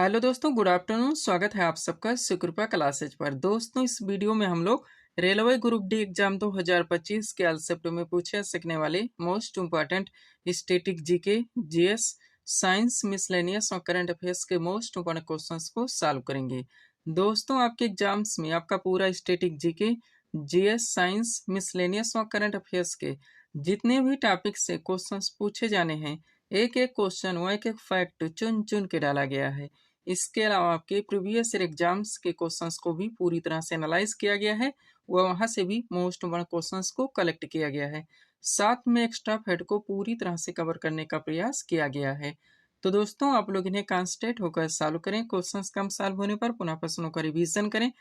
Hello दोस्तों, good afternoon. स्वागत है आप सबका सुकृपा क्लासेज पर। दोस्तों, इस वीडियो में हम लोग रेलवे ग्रुप डी एग्जाम 2025 के एलसेप्ट में पूछे जा सकने वाले most important static GK, GS, science, miscellaneous और करंट अफेयर्स के मोस्ट इम्पॉर्टेंट क्वेश्चंस को सॉल्व करेंगे। दोस्तों, आपके एग्जाम्स में आपका पूरा static GK, GS, science, miscellaneous और करंट अफेयर्स के जितने भी टॉपिक से क्वेश्चंस पूछे जाने हैं, एक एक क्वेश्चन व एक एक फैक्ट चुन चुन के डाला गया है। इसके अलावा आपके प्रीवियस ईयर एग्जाम्स के क्वेश्चंस को भी पूरी तरह से एनालाइज किया गया है व वहां से भी मोस्ट इम्पोर्टेंट क्वेश्चंस को कलेक्ट किया गया है। साथ में एक्स्ट्रा फैक्ट को पूरी तरह से कवर करने का प्रयास किया गया है। तो दोस्तों, आप लोग इन्हें कॉन्सेंट्रेट होकर सॉल्व करें। क्वेश्चंस कम सॉल्व होने पर पुनः प्रश्नों का रिवीजन करें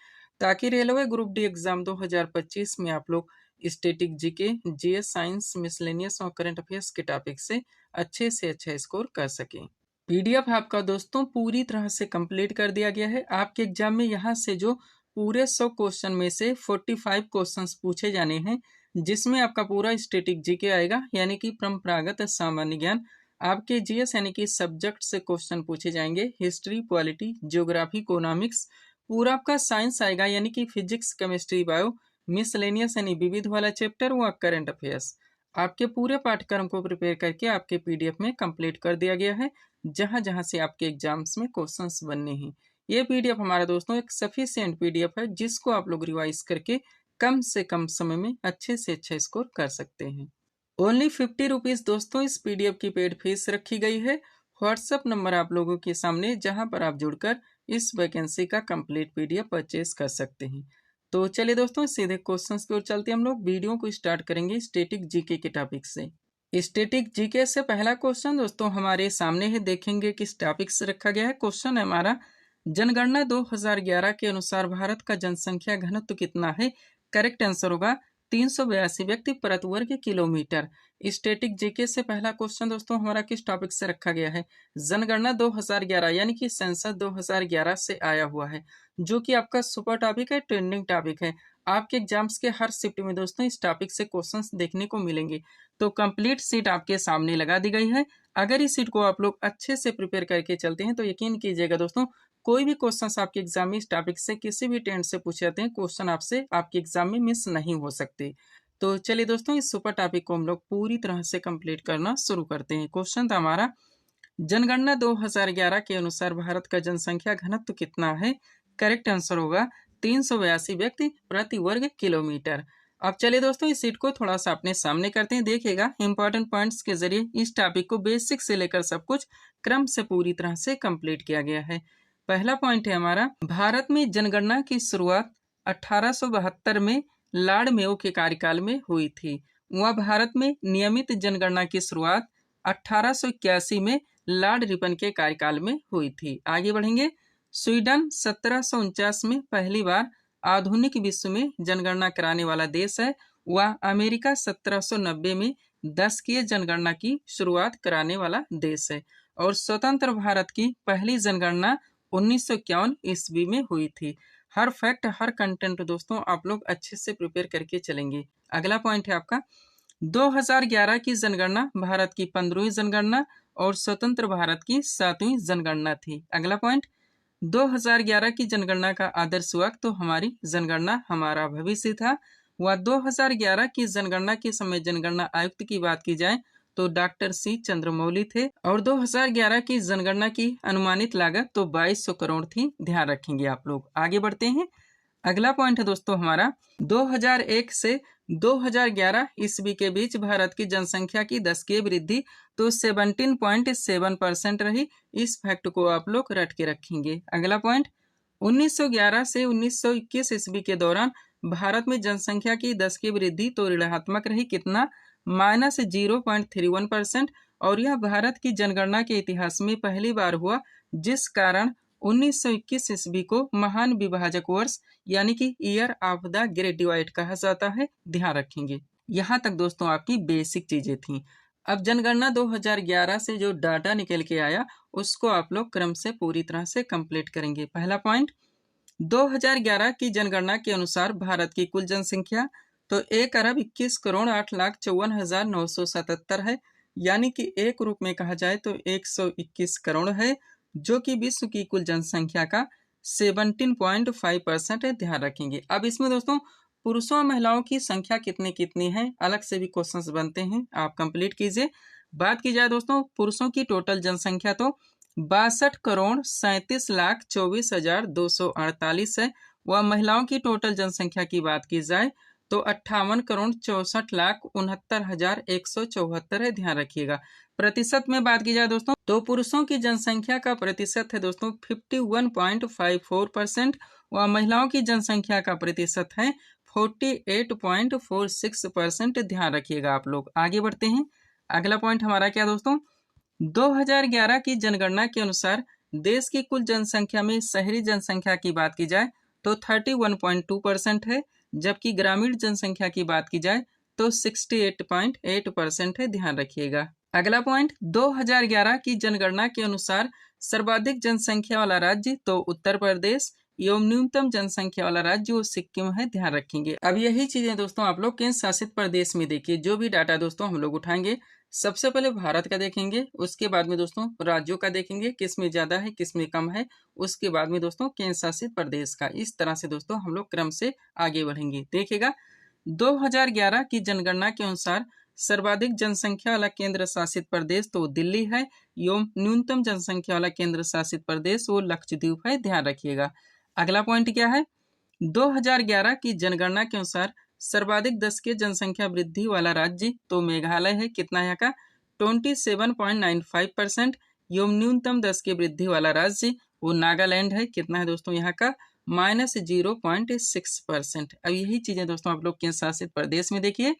ताकि रेलवे ग्रुप डी एग्जाम 2025 में आप लोग static GK, GS, science, miscellaneous और करंट अफेयर्स के टॉपिक से अच्छा स्कोर कर सकें। पीडीएफ आपका दोस्तों पूरी तरह से कंप्लीट कर दिया गया है। आपके एग्जाम में यहाँ से जो पूरे 100 क्वेश्चन में से 45 क्वेश्चंस पूछे जाने हैं, जिसमें आपका पूरा स्टैटिक जीके आएगा यानी कि परंपरागत सामान्य ज्ञान। आपके जीएस यानी कि सब्जेक्ट से क्वेश्चन पूछे जाएंगे, हिस्ट्री, पॉलिटी, ज्योग्राफी, इकोनॉमिक्स। पूरा आपका साइंस आएगा यानी कि फिजिक्स, केमिस्ट्री, बायो। मिसलेनियस यानी विविध वाला चैप्टर व करंट अफेयर्स। आपके पूरे पाठ्यक्रम को प्रिपेयर करके आपके पीडीएफ में कंप्लीट कर दिया गया है, जहां जहां से आपके एग्जाम्स में क्वेश्चंस बनने हैं। ये पीडीएफ हमारा दोस्तों एक सफिशिएंट पीडीएफ है, जिसको आप लोग रिवाइज करके कम से कम समय में अच्छे से अच्छा स्कोर कर सकते हैं। ओनली 50 रुपीज दोस्तों इस पीडीएफ की पेड फीस रखी गई है। व्हाट्सएप नंबर आप लोगों के सामने, जहां पर आप जुड़कर इस वैकेंसी का कंप्लीट पीडीएफ परचेज कर सकते हैं। तो चलिए दोस्तों, सीधे क्वेश्चंस की ओर चलते हैं। हम लोग वीडियो को स्टार्ट करेंगे स्टैटिक जीके के टॉपिक से। स्टैटिक जीके से पहला क्वेश्चन दोस्तों हमारे सामने है, देखेंगे किस टॉपिक से रखा गया है। क्वेश्चन है हमारा, जनगणना 2011 के अनुसार भारत का जनसंख्या घनत्व कितना है? करेक्ट आंसर होगा 382 व्यक्ति प्रति वर्ग किलोमीटर। स्टैटिक जीके से पहला क्वेश्चन दोस्तों हमारा किस टॉपिक से रखा गया है? जनगणना 2011 यानी कि सेंसस 2011 से आया हुआ है, जो कि आपका सुपर टॉपिक है, ट्रेंडिंग टॉपिक है। आपके एग्जाम्स के हर शिफ्ट में दोस्तों इस टॉपिक से क्वेश्चंस देखने को मिलेंगे। तो कंप्लीट सीट आपके सामने लगा दी गई है। अगर इस सीट को आप लोग अच्छे से प्रिपेयर करके चलते हैं तो यकीन कीजिएगा दोस्तों, कोई भी क्वेश्चंस आपके एग्जाम में इस टॉपिक से किसी भी टेंट से पूछे जाते हैं, क्वेश्चन आपसे आपके एग्जाम में मिस नहीं हो सकते। तो चलिए दोस्तों, इस सुपर टॉपिक को हम लोग पूरी तरह से कंप्लीट करना शुरू करते हैं। क्वेश्चन था हमारा, जनगणना 2011 के अनुसार भारत का जनसंख्या घनत्व कितना है? करेक्ट आंसर होगा 382 व्यक्ति प्रति वर्ग किलोमीटर। अब चलिए दोस्तों, इस सीट को थोड़ा सा अपने सामने करते हैं। देखिएगा, इंपॉर्टेंट पॉइंट्स के जरिए इस टॉपिक को बेसिक से लेकर सब कुछ क्रम से पूरी तरह से कंप्लीट किया गया है। पहला पॉइंट है हमारा, भारत में जनगणना की शुरुआत 1872 में लॉर्ड मेयो के कार्यकाल में हुई थी। वह भारत में नियमित जनगणना की शुरुआत 1881 में लॉर्ड रिपन के कार्यकाल में हुई थी। आगे बढ़ेंगे। स्वीडन 1749 में पहली बार आधुनिक विश्व में जनगणना कराने वाला देश है। वह अमेरिका 1790 में 10वीं जनगणना की शुरुआत कराने वाला देश है। और स्वतंत्र भारत की पहली जनगणना 1951 ईस्वी में हुई थी। हर फैक्ट, हर कंटेंट दोस्तों आप लोग अच्छे से प्रिपेयर करके चलेंगे। अगला पॉइंट है आपका, 2011 की जनगणना भारत की 15वीं जनगणना और स्वतंत्र भारत की 7वीं जनगणना थी। अगला पॉइंट, 2011 की जनगणना का आदर्श वाक्य तो हमारी जनगणना हमारा भविष्य था। वह 2011 की जनगणना के समय जनगणना आयुक्त की बात की जाए तो डॉक्टर सी चंद्रमौली थे। और 2011 की जनगणना की अनुमानित लागत तो 2200 करोड़ थी। ध्यान रखेंगे आप लोग। आगे बढ़ते हैं। अगला पॉइंट है दोस्तों हमारा, 2001 से 2011 ईस्वी के बीच भारत की जनसंख्या की 10वीं वृद्धि तो 17.7% रही। इस फैक्ट को आप लोग रट के रखेंगे। अगला पॉइंट, 1911 से 1921 ईस्वी के दौरान भारत में जनसंख्या की 10वीं वृद्धि तो ऋणात्मक रही। कितना? -0.31%। और यह भारत की जनगणना के इतिहास में पहली बार हुआ, जिस कारण 1921 ईस्वी को महान विभाजक वर्ष यानी कि year of the great divide कहा जाता है। ध्यान रखेंगे। यहाँ तक दोस्तों आपकी बेसिक चीजें थी। अब जनगणना 2011 से जो डाटा निकल के आया उसको आप लोग क्रम से पूरी तरह से कंप्लीट करेंगे। पहला पॉइंट, 2011 की जनगणना के अनुसार भारत की कुल जनसंख्या तो 1,21,08,54,977 है, यानी कि एक रूप में कहा जाए तो 121 करोड़ है। जो कि विश्व की कुल जनसंख्या का 17.5% है। ध्यान रखेंगे। अब इसमें दोस्तों पुरुषों और महिलाओं की संख्या कितनी कितनी है, अलग से भी क्वेश्चंस बनते हैं, आप कंप्लीट कीजिए। बात की जाए दोस्तों पुरुषों की टोटल जनसंख्या तो 62,37,24,248 है। व महिलाओं की टोटल जनसंख्या की बात की जाए तो 58,64,69,174 है। ध्यान रखिएगा। प्रतिशत में बात की जाए दोस्तों तो पुरुषों की जनसंख्या का प्रतिशत है दोस्तों 51.54% व महिलाओं की जनसंख्या का प्रतिशत है 48.46%। ध्यान रखिएगा आप लोग। आगे बढ़ते हैं। अगला पॉइंट हमारा क्या दोस्तों, 2011 की जनगणना के अनुसार देश की कुल जनसंख्या में शहरी जनसंख्या की बात की जाए तो 31.2% है, जबकि ग्रामीण जनसंख्या की बात की जाए तो 68.8% है। ध्यान रखिएगा। अगला पॉइंट, 2011 की जनगणना के अनुसार सर्वाधिक जनसंख्या वाला राज्य तो उत्तर प्रदेश एवं न्यूनतम जनसंख्या वाला राज्य वो सिक्किम है। ध्यान रखेंगे। अब यही चीजें दोस्तों आप लोग केंद्र शासित प्रदेश में देखिए, जो भी डाटा दोस्तों हम लोग उठाएंगे सबसे पहले भारत का देखेंगे, उसके बाद में दोस्तों राज्यों का देखेंगे किस में ज्यादा है किस में कम है, उसके बाद में दोस्तों केंद्र शासित प्रदेश का। इस तरह से दोस्तों हम लोग क्रम से आगे बढ़ेंगे। देखिएगा 2011 की जनगणना के अनुसार सर्वाधिक जनसंख्या वाला केंद्र शासित प्रदेश तो दिल्ली है एवं न्यूनतम जनसंख्या वाला केंद्र शासित प्रदेश वो लक्षद्वीप है। ध्यान रखिएगा। अगला पॉइंट क्या है, 2011 की जनगणना के अनुसार सर्वाधिक दशकीय जनसंख्या वृद्धि वाला राज्य तो मेघालय है। कितना यहाँ का 27.95% एवं न्यूनतम दशकीय वृद्धि वाला राज्य वो नागालैंड है। कितना है दोस्तों यहाँ का -0.6%। अब यही चीजें दोस्तों आप लोग केंद्र शासित प्रदेश में देखिए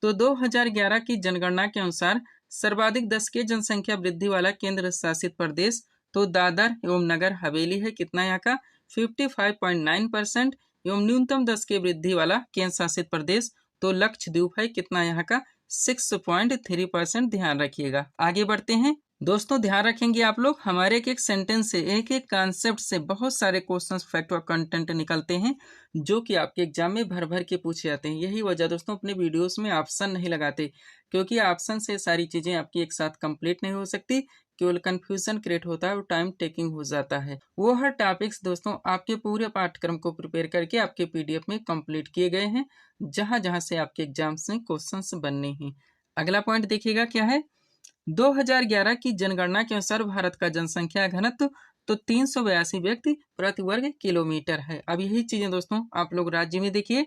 तो 2011 की जनगणना के अनुसार सर्वाधिक दशकीय जनसंख्या वृद्धि वाला केंद्र शासित प्रदेश तो दादर एवं नगर हवेली है। कितना यहाँ का 55.9% एवं न्यूनतम दशकीय वृद्धि वाला केंद्र शासित प्रदेश तो लक्षद्वीप है। कितना यहाँ का 6.3%। ध्यान रखिएगा। आगे बढ़ते हैं दोस्तों। ध्यान रखेंगे आप लोग, हमारे एक एक सेंटेंस से एक एक कॉन्सेप्ट से बहुत सारे क्वेश्चंस फैक्ट और कंटेंट निकलते हैं जो कि आपके एग्जाम में भर भर के पूछे जाते हैं। यही वजह दोस्तों अपने वीडियोस में ऑप्शन नहीं लगाते, क्योंकि ऑप्शन से सारी चीजें आपकी एक साथ कंप्लीट नहीं हो सकती, केवल कंफ्यूजन क्रिएट होता है और टाइम टेकिंग हो जाता है। वो हर टॉपिक्स दोस्तों आपके पूरे पाठ्यक्रम को प्रिपेयर करके आपके पीडीएफ में कंप्लीट किए गए हैं, जहां जहां से आपके एग्जाम्स में क्वेश्चंस बनने हैं। अगला पॉइंट देखिएगा क्या है, 2011 की जनगणना के अनुसार भारत का जनसंख्या घनत्व तो 382 व्यक्ति प्रति वर्ग किलोमीटर है। अब यही चीजें दोस्तों आप लोग राज्य में देखिए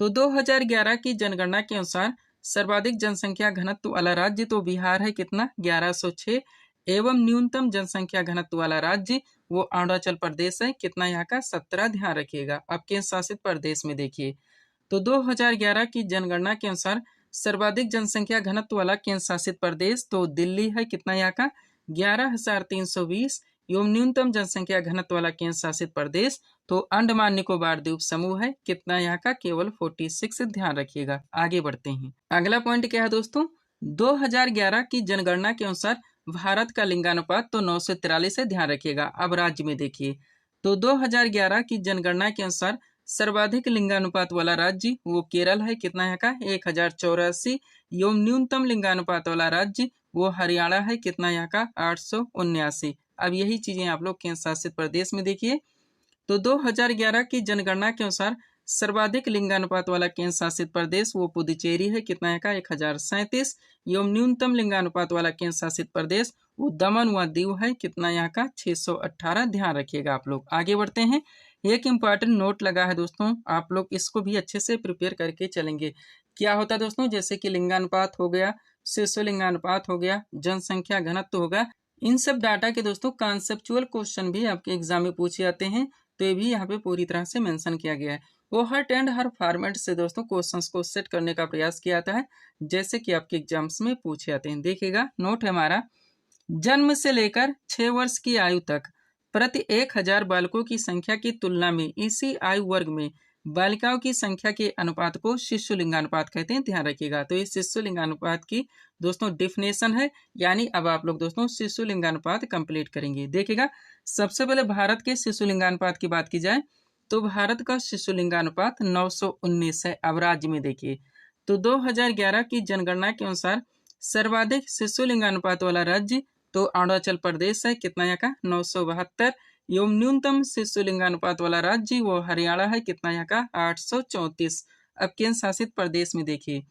तो 2011 की जनगणना के अनुसार सर्वाधिक जनसंख्या घनत्व वाला राज्य तो बिहार है। कितना 1106 एवं न्यूनतम जनसंख्या घनत्व वाला राज्य वो अरुणाचल प्रदेश है। कितना यहाँ का 17। ध्यान रखिएगा। अब केंद्र शासित प्रदेश में देखिए तो 2011 की जनगणना के अनुसार सर्वाधिक जनसंख्या घनत्व वाला केंद्र शासित प्रदेश तो दिल्ली है। कितना यहाँ का 11,320 एवं न्यूनतम जनसंख्या घनत्व वाला केंद्र शासित प्रदेश तो अंडमान निकोबार द्वीप समूह है। कितना यहाँ का केवल 46। ध्यान रखिएगा। आगे बढ़ते हैं। अगला पॉइंट क्या है दोस्तों, 2011 की जनगणना के अनुसार भारत का लिंगानुपात तो 943 है। ध्यान रखिएगा। अब राज्य में देखिए तो 2011 की जनगणना के अनुसार सर्वाधिक लिंगानुपात वाला राज्य वो केरल है। कितना यहाँ का 1084 एवं न्यूनतम लिंगानुपात वाला राज्य वो हरियाणा है। कितना यहाँ का 879। अब यही चीजें आप लोग केंद्र शासित प्रदेश में देखिए तो 2011 की जनगणना के अनुसार सर्वाधिक लिंगानुपात वाला केंद्र शासित प्रदेश वो पुदुचेरी है। कितना यहाँ का 1037 एवं न्यूनतम लिंगानुपात वाला केंद्र शासित प्रदेश वो दमन व दीव है। कितना यहाँ का 618। ध्यान रखिएगा आप लोग। आगे बढ़ते हैं। एक इम्पॉर्टेंट नोट लगा है दोस्तों, आप लोग इसको भी अच्छे से प्रिपेयर करके चलेंगे। क्या होता है दोस्तों, जैसे कि लिंगानुपात हो गया, शिशु लिंगानुपात हो गया, जनसंख्या घनत्व हो गया, इन सब डाटा के दोस्तों कॉन्सेप्चुअल क्वेश्चन भी आपके एग्जाम में पूछे जाते हैं, तो ये भी यहाँ पे पूरी तरह से मेंशन किया गया है। वो हर एंड हर फॉर्मेट से दोस्तों क्वेश्चंस को सेट करने का प्रयास किया जाता है, जैसे कि आपके एग्जाम्स में पूछे जाते हैं। देखिएगा नोट है हमारा, जन्म से लेकर 6 वर्ष की आयु तक प्रति 1000 बालकों की संख्या की तुलना में इसी आयु वर्ग में बालिकाओं की संख्या के अनुपात को शिशु लिंगानुपात कहते हैं। ध्यान रखिएगा। तो ये शिशु लिंगानुपात की दोस्तों डिफिनेशन है, यानी अब आप लोग दोस्तों शिशु लिंगानुपात कंप्लीट करेंगे। देखिएगा सबसे पहले भारत के शिशु लिंगानुपात की बात की जाए तो भारत का शिशु लिंगानुपात 919 है। अब राज्य में देखिए तो 2011 की जनगणना के अनुसार सर्वाधिक शिशु लिंगानुपात वाला राज्य तो अरुणाचल प्रदेश है, कितना यहाँ का 972। एवं न्यूनतम शिशु लिंगानुपात वाला राज्य वो हरियाणा है, कितना यहाँ का 834। अब केंद्र शासित प्रदेश में देखिए,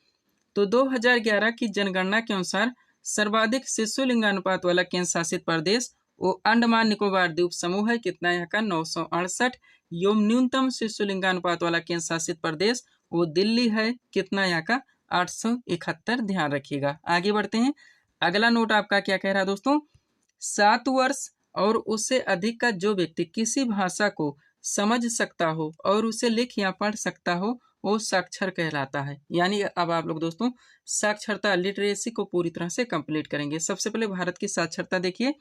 तो 2011 की जनगणना के अनुसार सर्वाधिक शिशु लिंगानुपात वाला केंद्र शासित प्रदेश वो अंडमान निकोबार द्वीप समूह है, कितना यहाँ का 968। एवं न्यूनतम शिशु लिंगानुपात वाला केंद्र शासित प्रदेश वो दिल्ली है, कितना यहाँ का 871। ध्यान रखिएगा। आगे बढ़ते हैं। अगला नोट आपका क्या कह रहा है दोस्तों, 7 वर्ष और उससे अधिक का जो व्यक्ति किसी भाषा को समझ सकता हो और उसे लिख या पढ़ सकता हो वो साक्षर कहलाता है। यानी अब आप लोग दोस्तों साक्षरता लिटरेसी को पूरी तरह से कंप्लीट करेंगे। सबसे पहले भारत की साक्षरता देखिए,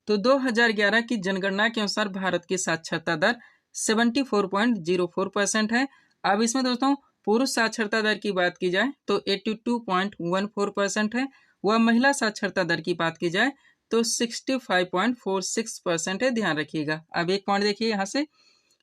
तो 2011 की जनगणना के अनुसार भारत की साक्षरता दर 74.04% है। अब इसमें दोस्तों पुरुष साक्षरता दर की बात की जाए तो 82.14% है, वह महिला साक्षरता दर की बात की जाए तो 65.46% है। ध्यान रखिएगा। अब एक पॉइंट देखिए यहाँ से,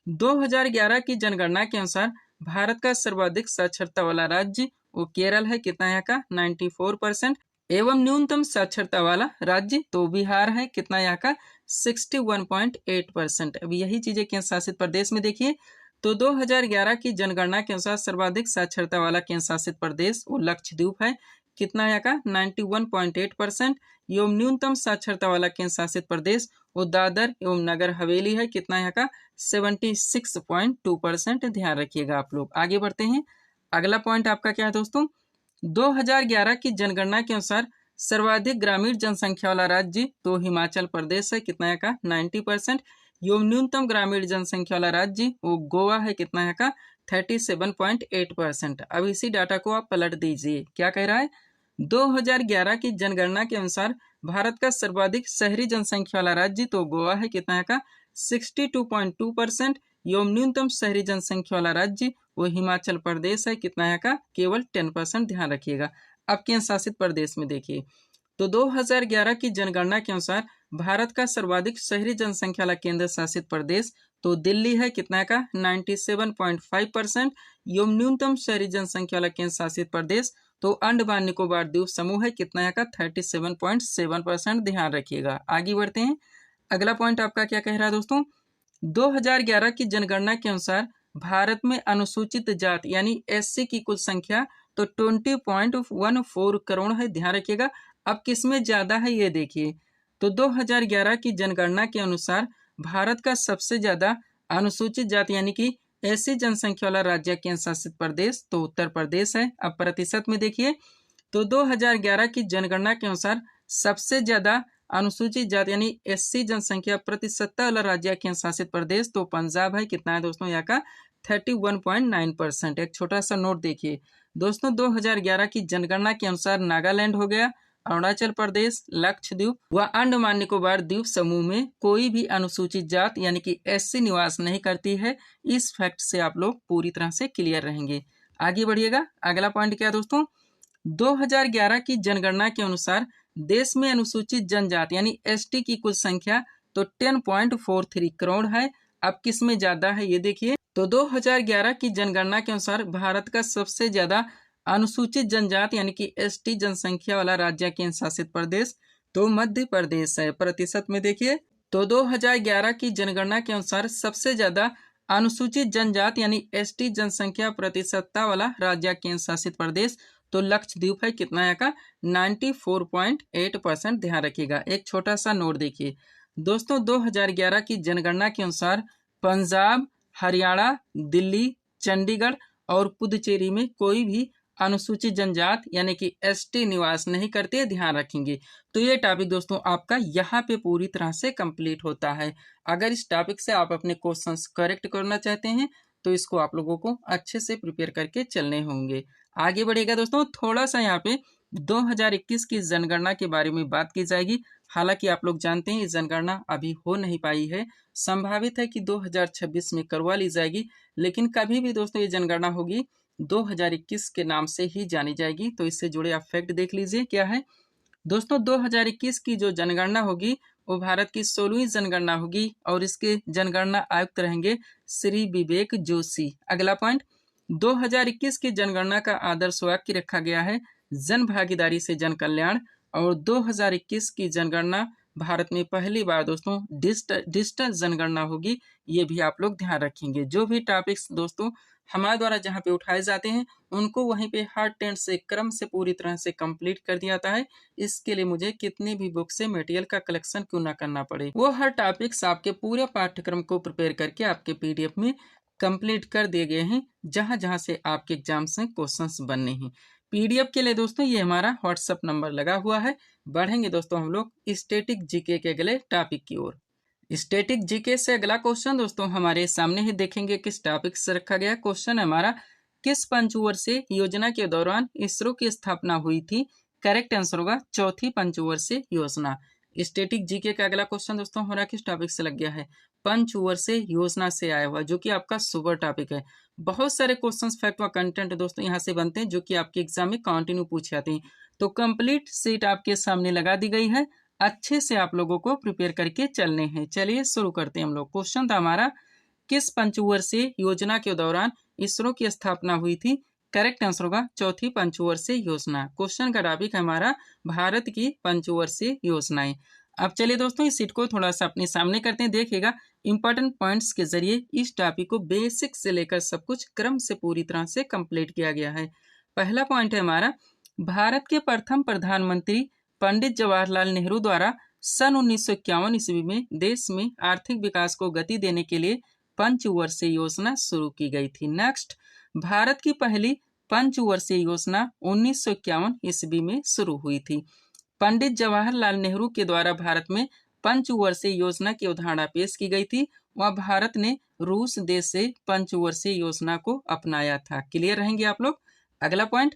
2011 की जनगणना के अनुसार भारत का सर्वाधिक साक्षरता वाला राज्य वो केरल है, कितना यहाँ का 94%। एवं न्यूनतम साक्षरता वाला राज्य तो बिहार है, कितना यहाँ का 61.8%। अब यही चीजें केंद्र शासित प्रदेश में देखिए, तो 2011 की जनगणना के अनुसार सर्वाधिक साक्षरता वाला केंद्र शासित प्रदेश वो लक्षद्वीप है, कितना यहाँ का 91.8%। एवं न्यूनतम साक्षरता वाला केंद्र शासित प्रदेश वो दादर एवं नगर हवेली है, कितना यहाँ का 76.2%। ध्यान रखिएगा आप लोग। आगे बढ़ते हैं। अगला पॉइंट आपका क्या है दोस्तों, 2011 की जनगणना के अनुसार सर्वाधिक ग्रामीण जनसंख्या वाला राज्य तो हिमाचल प्रदेश है, कितना यहाँ का 90%। एवं न्यूनतम ग्रामीण जनसंख्या वाला राज्य वो गोवा है, कितना यहाँ का 37.8%। अब इसी डाटा को आप पलट दीजिए, क्या कह रहा है, 2011 की जनगणना के अनुसार भारत का सर्वाधिक शहरी जनसंख्या वाला राज्य तो गोवा है, कितना यहाँ का 62.2%। एवं न्यूनतम शहरी जनसंख्या वाला राज्य वो हिमाचल प्रदेश है, कितना यहाँ का केवल 10%। ध्यान रखिएगा। अब केंद्र शासित प्रदेश में देखिए, तो 2011 की जनगणना के अनुसार भारत का सर्वाधिक शहरी जनसंख्या वाला केंद्र शासित प्रदेश तो दिल्ली है, कितना का 97.5%। एवं न्यूनतम शहरी जनसंख्या वाला केंद्र शासित प्रदेश तो अंडमान निकोबार द्वीप समूह है, कितना का 37.7%। ध्यान रखिएगा। आगे बढ़ते हैं। अगला पॉइंट आपका क्या कह रहा है दोस्तों, 2011 की जनगणना के अनुसार भारत में अनुसूचित जाति यानी एससी की कुल संख्या तो 20.14 करोड़ है। ध्यान रखिएगा। अब किसमें ज्यादा है ये देखिए, तो 2011 की जनगणना के अनुसार भारत का सबसे ज्यादा अनुसूचित जाति यानी कि एससी जनसंख्या वाला राज्य केंद्र शासित प्रदेश तो उत्तर प्रदेश है। अब प्रतिशत में देखिए, तो 2011 की जनगणना के अनुसार सबसे ज्यादा अनुसूचित जाति यानी एससी जनसंख्या प्रतिशतता वाला राज्य केंद्र शासित प्रदेश तो पंजाब है, कितना है दोस्तों यहाँ का 31.9%। एक छोटा सा नोट देखिए दोस्तों, 2011 की जनगणना के अनुसार नागालैंड हो गया, अरुणाचल प्रदेश, लक्षद्वीप व अंडमान निकोबार द्वीप समूह में कोई भी अनुसूचित जात यानी कि एससी निवास नहीं करती है। इस फैक्ट से आप लोग पूरी तरह से क्लियर रहेंगे। आगे बढ़िएगा। अगला पॉइंट क्या है दोस्तों, 2011 की जनगणना के अनुसार देश में अनुसूचित जनजाति यानी एसटी की कुल संख्या तो 10.43 करोड़ है। अब किस में ज्यादा है ये देखिए, तो 2011 की जनगणना के अनुसार भारत का सबसे ज्यादा अनुसूचित जनजाति यानी कि एसटी जनसंख्या वाला राज्य केंद्र शासित प्रदेश तो मध्य प्रदेश है। प्रतिशत में देखिए, तो 2011 की जनगणना के अनुसार सबसे ज्यादा अनुसूचित जनजाति यानी एसटी जनसंख्या प्रतिशतता वाला राज्य केंद्र शासित प्रदेश तो लक्षद्वीप है, कितना यहाँ का 94.8%। ध्यान रखिएगा। एक छोटा सा नोट देखिए दोस्तों, 2011 की जनगणना के अनुसार पंजाब, हरियाणा, दिल्ली, चंडीगढ़ और पुदुचेरी में कोई भी अनुसूचित जनजाति यानी कि एसटी निवास नहीं करते। ध्यान रखेंगे। तो ये टॉपिक दोस्तों आपका यहाँ पे पूरी तरह से कंप्लीट होता है। अगर इस टॉपिक से आप अपने क्वेश्चंस करेक्ट करना चाहते हैं तो इसको आप लोगों को अच्छे से प्रिपेयर करके चलने होंगे। आगे बढ़ेगा दोस्तों, थोड़ा सा यहाँ पे 2021 की जनगणना के बारे में बात की जाएगी। हालांकि आप लोग जानते हैं ये जनगणना अभी हो नहीं पाई है, संभावित है कि 2026 में करवा ली जाएगी, लेकिन कभी भी दोस्तों ये जनगणना होगी 2021 के नाम से ही जानी जाएगी। तो इससे जुड़े आप फैक्ट देख लीजिए क्या है दोस्तों। 2021 की जो जनगणना होगी वो भारत की 16वीं जनगणना होगी और इसके जनगणना आयुक्त रहेंगे श्री विवेक जोशी। अगला पॉइंट, 2021 की जनगणना का आदर्श वाक्य रखा गया है जन भागीदारी से जन कल्याण। और 2021 की जनगणना भारत में पहली बार दोस्तों डिजिटल जनगणना होगी, ये भी आप लोग ध्यान रखेंगे। जो भी टॉपिक्स दोस्तों हमारे द्वारा जहाँ पे उठाए जाते हैं उनको वहीं पे हर टेंट से क्रम से पूरी तरह से कंप्लीट कर दिया जाता है। इसके लिए मुझे कितनी भी बुक से मटेरियल का कलेक्शन क्यों ना करना पड़े, वो हर टॉपिक्स आपके पूरे पाठ्यक्रम को प्रिपेयर करके आपके PDF में कंप्लीट कर दिए गए हैं, जहां जहां से आपके एग्जाम्स में क्वेश्चंस बनने हैं। PDF के लिए दोस्तों ये हमारा व्हाट्सएप नंबर लगा हुआ है। बढ़ेंगे दोस्तों हम लोग स्टैटिक जीके के अगले टॉपिक की ओर। स्टैटिक जीके से अगला क्वेश्चन दोस्तों हमारे सामने ही देखेंगे किस टॉपिक से रखा गया। क्वेश्चन है हमारा, किस पंचवर्षीय योजना के दौरान इसरो की स्थापना हुई थी? करेक्ट आंसर होगा चौथी पंचवर्षीय योजना। स्टैटिक जीके का अगला क्वेश्चन दोस्तों हमारा किस टॉपिक से लग गया है? पंचवर्षीय योजना से आया हुआ, जो कि आपका सुपर टॉपिक है। बहुत सारे क्वेश्चंस फैक्ट व कंटेंट दोस्तों यहाँ से बनते हैं, जो कि आपके एग्जाम में कंटिन्यू पूछे जाते हैं। तो कंप्लीट सीट आपके सामने लगा दी गई है, अच्छे से आप लोगों को प्रिपेयर करके चलने हैं। चलिए शुरू करते हैं हम लोग। क्वेश्चन था हमारा, किस पंचवर्षीय योजना के दौरान इसरो की स्थापना हुई थी? करेक्ट आंसर होगा चौथी पंचवर्षीय योजना। क्वेश्चन का टॉपिक है हमारा भारत की पंचवर्षीय योजनाएं। अब चलिए दोस्तों इस सीट को थोड़ा सा अपने सामने करते हैं। देखिएगा इंपॉर्टेंट पॉइंट्स के जरिए इस टॉपिक को बेसिक से लेकर सब कुछ क्रम से पूरी तरह से कंप्लीट किया गया है। पहला पॉइंट है हमारा, भारत के प्रथम प्रधानमंत्री पंडित जवाहरलाल नेहरू द्वारा सन 1951 ईस्वी में देश में आर्थिक विकास को गति देने के लिए पंचवर्षीय योजना शुरू की गई थी। नेक्स्ट, भारत की पहली पंचवर्षीय योजना 1951 ईस्वी में शुरू हुई थी। पंडित जवाहरलाल नेहरू के द्वारा भारत में पंचवर्षीय योजना की अवधारणा पेश की गई थी। वह भारत ने रूस देश से पंचवर्षीय योजना को अपनाया था। क्लियर रहेंगे आप लोग। अगला पॉइंट,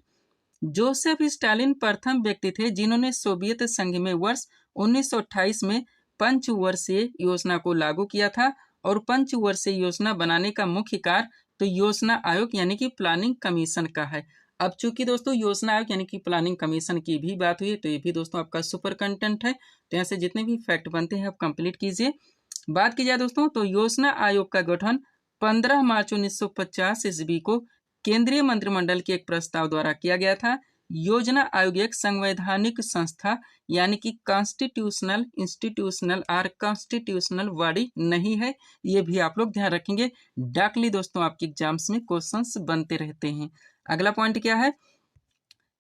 जोसेफ स्टालिन प्रथम व्यक्ति थे जिन्होंने सोवियत संघ में वर्ष 1928 में पंचवर्षीय योजना को लागू किया था। और पंचवर्षीय योजना बनाने का मुख्य कार्य तो योजना आयोग यानी कि प्लानिंग कमीशन का है। अब चूंकि दोस्तों योजना आयोग यानी कि प्लानिंग कमीशन की भी बात हुई, तो ये भी दोस्तों आपका सुपर कंटेंट है। तो यहाँ से जितने भी फैक्ट बनते हैं आप कंप्लीट कीजिए। बात की जाए दोस्तों तो योजना आयोग का गठन 15 मार्च 1950 ईस्वी को केंद्रीय मंत्रिमंडल के एक प्रस्ताव द्वारा किया गया था। योजना आयोग एक संवैधानिक संस्था यानी कि कॉन्स्टिट्यूशनल इंस्टीट्यूशनल और कॉन्स्टिट्यूशनल बॉडी नहीं है, ये भी आप लोग ध्यान रखेंगे। डाकली दोस्तों आपके एग्जाम्स में क्वेश्चंस बनते रहते हैं। अगला पॉइंट क्या है,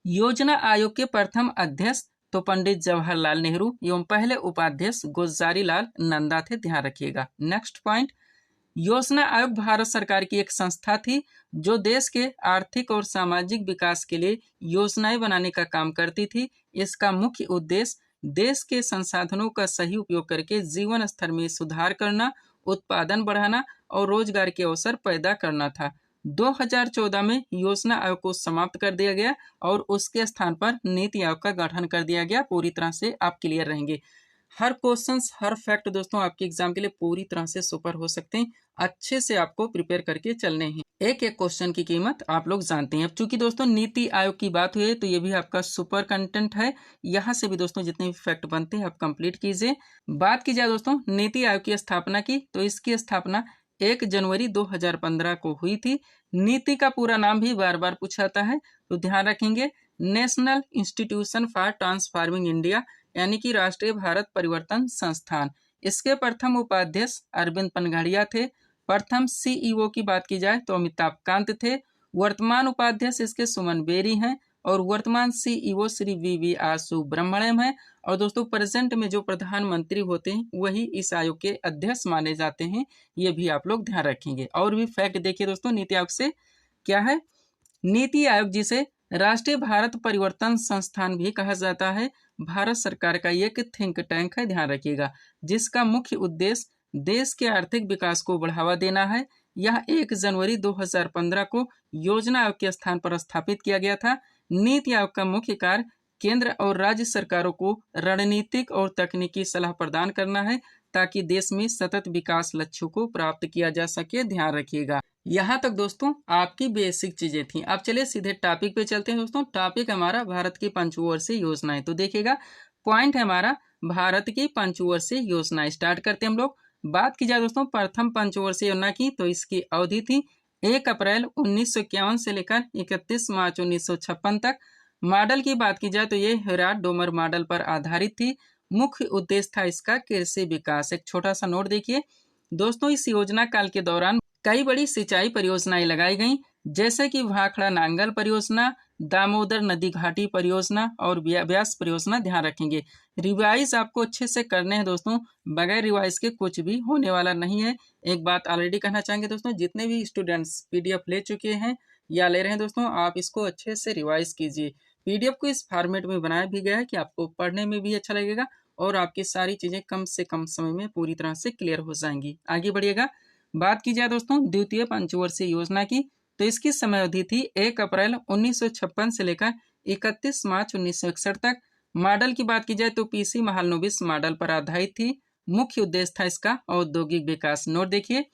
योजना आयोग के प्रथम अध्यक्ष तो पंडित जवाहरलाल नेहरू एवं पहले उपाध्यक्ष गुलजारी लाल नंदा थे, ध्यान रखिएगा। नेक्स्ट पॉइंट, योजना आयोग भारत सरकार की एक संस्था थी जो देश के आर्थिक और सामाजिक विकास के लिए योजनाएं बनाने का काम करती थी। इसका मुख्य उद्देश्य देश के संसाधनों का सही उपयोग करके जीवन स्तर में सुधार करना, उत्पादन बढ़ाना और रोजगार के अवसर पैदा करना था। 2014 में योजना आयोग को समाप्त कर दिया गया और उसके स्थान पर नीति आयोग का गठन कर दिया गया। पूरी तरह से आप क्लियर रहेंगे। हर क्वेश्चंस हर फैक्ट दोस्तों आपके एग्जाम के लिए पूरी तरह से सुपर हो सकते हैं। अच्छे से आपको प्रिपेयर करके चलने हैं। एक एक क्वेश्चन की कीमत आप लोग जानते हैं। अब चूंकि दोस्तों नीति आयोग की बात हुई है तो ये भी आपका सुपर कंटेंट है। यहाँ से भी दोस्तों जितने भी फैक्ट बनते हैं आप कंप्लीट कीजिए। बात की जाए दोस्तों नीति आयोग की स्थापना की, तो इसकी स्थापना 1 जनवरी 2015 को हुई थी। नीति का पूरा नाम भी बार बार पूछा जाता है, तो ध्यान रखेंगे, national institution for transforming India यानी कि राष्ट्रीय भारत परिवर्तन संस्थान। इसके प्रथम उपाध्यक्ष अरविंद पनघड़िया थे। प्रथम CEO की बात की जाए तो अमिताभ कांत थे। वर्तमान उपाध्यक्ष इसके सुमन बेरी हैं और वर्तमान CEO श्री VVR सुब्रमण्यम है। और दोस्तों प्रेजेंट में जो प्रधानमंत्री होते हैं वही इस आयोग के अध्यक्ष माने जाते हैं, ये भी आप लोग ध्यान रखेंगे। और भी फैक्ट देखिए दोस्तों नीति आयोग से क्या है, नीति आयोग जिसे राष्ट्रीय भारत परिवर्तन संस्थान भी कहा जाता है, भारत सरकार का एक थिंक टैंक है, ध्यान रखिएगा, जिसका मुख्य उद्देश्य देश के आर्थिक विकास को बढ़ावा देना है। यह 1 जनवरी 2015 को योजना आयोग के स्थान पर स्थापित किया गया था। नीति आयोग का मुख्य कार्य केंद्र और राज्य सरकारों को रणनीतिक और तकनीकी सलाह प्रदान करना है ताकि देश में सतत विकास लक्ष्यों को प्राप्त किया जा सके, ध्यान रखिएगा। यहाँ तक दोस्तों आपकी बेसिक चीजें थी। अब चलिए सीधे टॉपिक पे चलते हैं दोस्तों। टॉपिक हमारा भारत की पंचवर्षीय योजनाएं। तो देखिएगा पॉइंट है हमारा भारत की पंचवर्षीय योजना। स्टार्ट करते हैं हम लोग। बात की जाए दोस्तों प्रथम पंचवर्षीय योजना की, तो इसकी अवधि थी 1 अप्रैल 1951 से लेकर 31 मार्च 1956 तक। मॉडल की बात की जाए तो ये हेराल्ड डोमर मॉडल पर आधारित थी। मुख्य उद्देश्य था इसका कृषि विकास। एक छोटा सा नोट देखिए दोस्तों, इस योजना काल के दौरान कई बड़ी सिंचाई परियोजनाएं लगाई गईं, जैसे कि भाखड़ा नांगल परियोजना, दामोदर नदी घाटी परियोजना और ब्यास परियोजना। ध्यान रखेंगे रिवाइज आपको अच्छे से करने हैं दोस्तों, बगैर रिवाइज के कुछ भी होने वाला नहीं है। एक बात ऑलरेडी कहना चाहेंगे दोस्तों, जितने भी स्टूडेंट्स पीडीएफ ले चुके हैं या ले रहे हैं दोस्तों, आप इसको अच्छे से रिवाइज कीजिए। पीडीएफ को इस फॉर्मेट में बनाया भी गया है कि आपको पढ़ने में भी अच्छा लगेगा और आपकी सारी चीजें कम से कम समय में पूरी तरह से क्लियर हो जाएंगी। आगे बढ़िएगा, बात की जाए दोस्तों द्वितीय पंचवर्षीय योजना की, तो इसकी समय अवधि थी 1 अप्रैल 1956 से लेकर 31 मार्च 1961 तक। मॉडल की बात की जाए तो पीसी महालनोबिस मॉडल पर आधारित थी। मुख्य उद्देश्य था इसका औद्योगिक विकास। नोट देखिए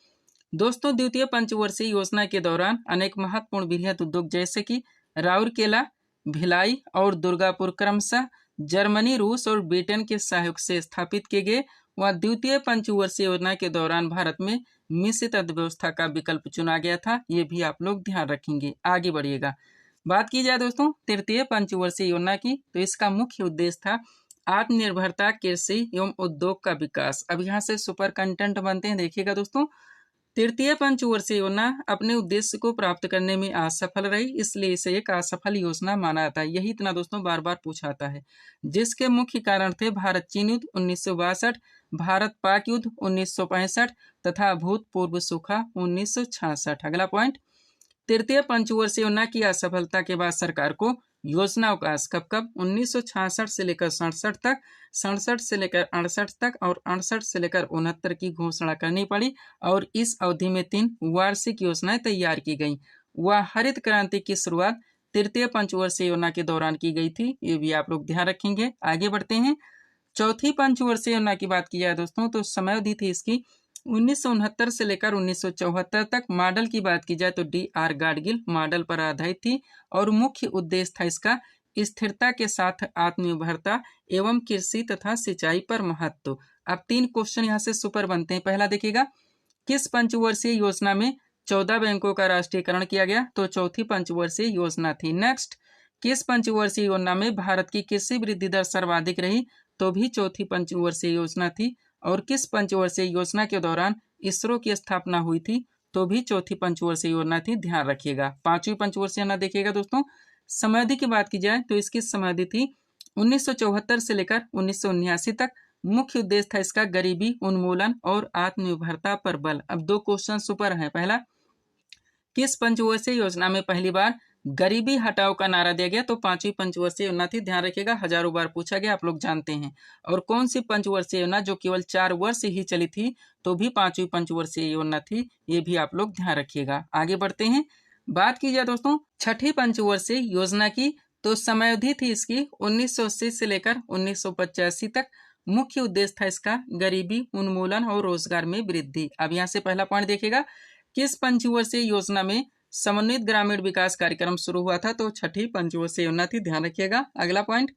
दोस्तों, द्वितीय पंचवर्षीय योजना के दौरान अनेक महत्वपूर्ण वृहद उद्योग जैसे कि राउरकेला, भिलाई और दुर्गापुर क्रमशः जर्मनी, रूस और ब्रिटेन के सहयोग से स्थापित किए गए। वह द्वितीय पंचवर्षीय योजना के दौरान भारत में मिश्रित अर्थव्यवस्था का विकल्प चुना गया था। ये भी आप लोग ध्यान रखेंगे। आगे बढ़िएगा, बात की जाए दोस्तों तृतीय पंचवर्षीय योजना की, तो इसका मुख्य उद्देश्य था आत्मनिर्भरता, कृषि एवं उद्योग का विकास। अब यहाँ से सुपर कंटेंट बनते हैं, देखिएगा दोस्तों। तृतीय पंचवर्षीय योजना अपने उद्देश्य को प्राप्त करने में असफल रही, इसलिए इसे एक असफल योजना माना जाता है। यही इतना दोस्तों बार बार पूछा जाता है। जिसके मुख्य कारण थे भारत चीन युद्ध 1962, भारत पाक युद्ध 1965 तथा भूतपूर्व सूखा 1966। अगला पॉइंट, तृतीय पंचवर्षीय योजना की असफलता के बाद सरकार को योजना अवकाश कब 1966 से लेकर 67 तक, 67 से लेकर 68 तक और 68 से लेकर 69 की घोषणा करनी पड़ी और इस अवधि में 3 वार्षिक योजनाएं तैयार की गईं। वह हरित क्रांति की शुरुआत तृतीय पंचवर्षीय योजना के दौरान की गई थी। ये भी आप लोग ध्यान रखेंगे। आगे बढ़ते हैं, चौथी पंचवर्षीय योजना की बात की जाए दोस्तों, तो समय अवधि थी इसकी 1969 से लेकर 1974 तक। मॉडल की बात की जाए तो DR गाडगिल मॉडल पर आधारित थी और मुख्य उद्देश्य था इसका स्थिरता के साथ आत्मनिर्भरता एवं कृषि तथा सिंचाई पर महत्व। अब 3 क्वेश्चन यहाँ से सुपर बनते हैं। पहला देखिएगा, किस पंचवर्षीय योजना में 14 बैंकों का राष्ट्रीयकरण किया गया? तो चौथी पंचवर्षीय योजना थी। नेक्स्ट, किस पंचवर्षीय योजना में भारत की कृषि वृद्धि दर सर्वाधिक रही? तो भी चौथी पंचवर्षीय योजना थी। और किस पंचवर्षीय योजना के दौरान इसरो की स्थापना हुई थी? तो भी चौथी पंचवर्षीय योजना थी। ध्यान रखिएगा। पांचवी पंचवर्षीय योजना देखिएगा दोस्तों, समाधि की बात की जाए तो इसकी समाधि थी 1974 से लेकर 1979 तक। मुख्य उद्देश्य था इसका गरीबी उन्मूलन और आत्मनिर्भरता पर बल। अब 2 क्वेश्चन सुपर हैं। पहला, किस पंचवर्षीय योजना में पहली बार गरीबी हटाओ का नारा दिया गया? तो पांचवी पंचवर्षीय योजना थी। ध्यान रखिएगा, हजारों बार पूछा गया, आप लोग जानते हैं। और कौन सी पंचवर्षीय योजना जो केवल 4 वर्ष ही चली थी? तो भी पांचवी पंचवर्षीय योजना थी। ये भी आप लोग ध्यान रखिएगा। आगे बढ़ते हैं, बात की जाए दोस्तों छठी पंचवर्षीय योजना की, तो समय अवधि थी इसकी 1980 से लेकर 1985 तक। मुख्य उद्देश्य था इसका गरीबी उन्मूलन और रोजगार में वृद्धि। अब यहाँ से पहला पॉइंट देखिएगा, किस पंचवर्षीय योजना में समन्वित ग्रामीण विकास कार्यक्रम शुरू हुआ था? तो छठी पंचवर्षीय योजना थी। ध्यान रखिएगा। अगला पॉइंट,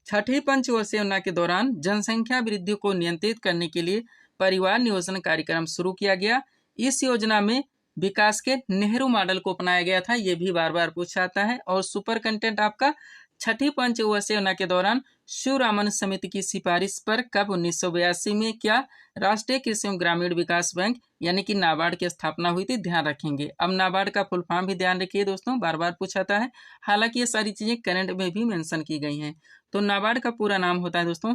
छठी पंचवर्षीय योजना के दौरान जनसंख्या वृद्धि को नियंत्रित करने के लिए परिवार नियोजन कार्यक्रम शुरू किया गया। इस योजना में विकास के नेहरू मॉडल को अपनाया गया था। ये भी बार बार पूछा जाता है। और सुपर कंटेंट आपका, छठी पंचवर्षीय योजना के दौरान शिवरामन समिति की सिफारिश पर कब 1982 में क्या राष्ट्रीय कृषि एवं ग्रामीण विकास बैंक यानी कि नाबार्ड की स्थापना हुई थी? ध्यान रखेंगे। अब नाबार्ड का फुल फॉर्म भी ध्यान रखिए दोस्तों, बार बार पूछा जाता है। हालांकि ये सारी चीजें करंट में भी मेंशन की गई हैं। तो नाबार्ड का पूरा नाम होता है दोस्तों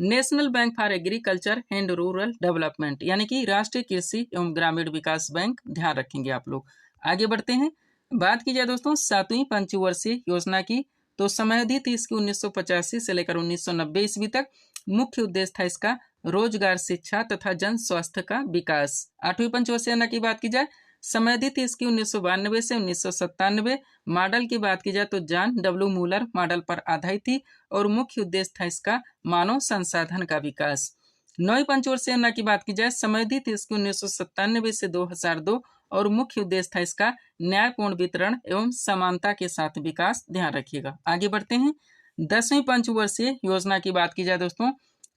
national bank for agriculture and rural development, यानी कि राष्ट्रीय कृषि एवं ग्रामीण विकास बैंक। ध्यान रखेंगे आप लोग। आगे बढ़ते हैं, बात की जाए दोस्तों सातवीं पंचवर्षीय योजना की, तो समय अवधि थी इसकी 1985 से लेकर 1990 ईस्वी तक। मुख्य उद्देश्य था इसका रोजगार, शिक्षा तथा जन स्वास्थ्य का विकास। आठवीं पंचवर्षीय योजना की बात की जाए, समय अवधि थी इसकी 1992 से 1997। मॉडल की बात की जाए तो जॉन डब्ल्यू मूलर मॉडल पर आधारित थी और मुख्य उद्देश्य था इसका मानव संसाधन का विकास। नौवीं पंचवर्षीय योजना की बात की जाए, समय अवधि थी इसकी 1997 से 2002 और मुख्य उद्देश्य था इसका न्यायपूर्ण वितरण एवं समानता के साथ विकास। ध्यान रखिएगा। आगे बढ़ते हैं, 10वीं पंचवर्षीय योजना की बात की जाए दोस्तों,